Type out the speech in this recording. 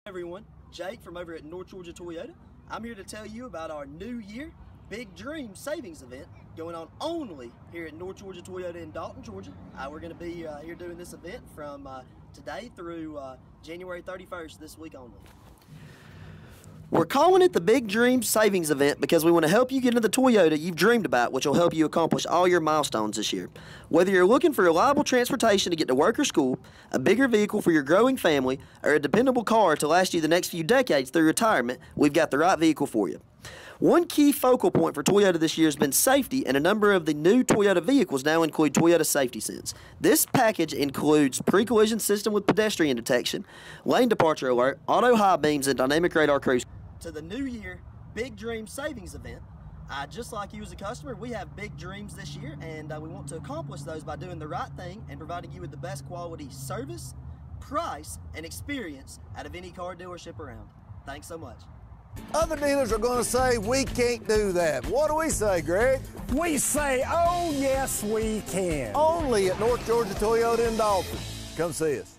Everyone, Jake from over at North Georgia Toyota. I'm here to tell you about our New Year Big Dream Savings event going on only here at North Georgia Toyota in Dalton, Georgia. We're going to be here doing this event from today through January 31st this week only. We're calling it the Big Dream Savings Event because we want to help you get into the Toyota you've dreamed about, which will help you accomplish all your milestones this year. Whether you're looking for reliable transportation to get to work or school, a bigger vehicle for your growing family, or a dependable car to last you the next few decades through retirement, we've got the right vehicle for you. One key focal point for Toyota this year has been safety, and a number of the new Toyota vehicles now include Toyota Safety Sense. This package includes pre-collision system with pedestrian detection, lane departure alert, auto high beams, and dynamic radar cruise. To the New Year Big Dream Savings Event, just like you as a customer, we have big dreams this year, and we want to accomplish those by doing the right thing and providing you with the best quality service, price, and experience out of any car dealership around. Thanks so much. Other dealers are going to say we can't do that. What do we say, Greg? We say, oh yes, we can. Only at North Georgia Toyota in Dalton. Come see us.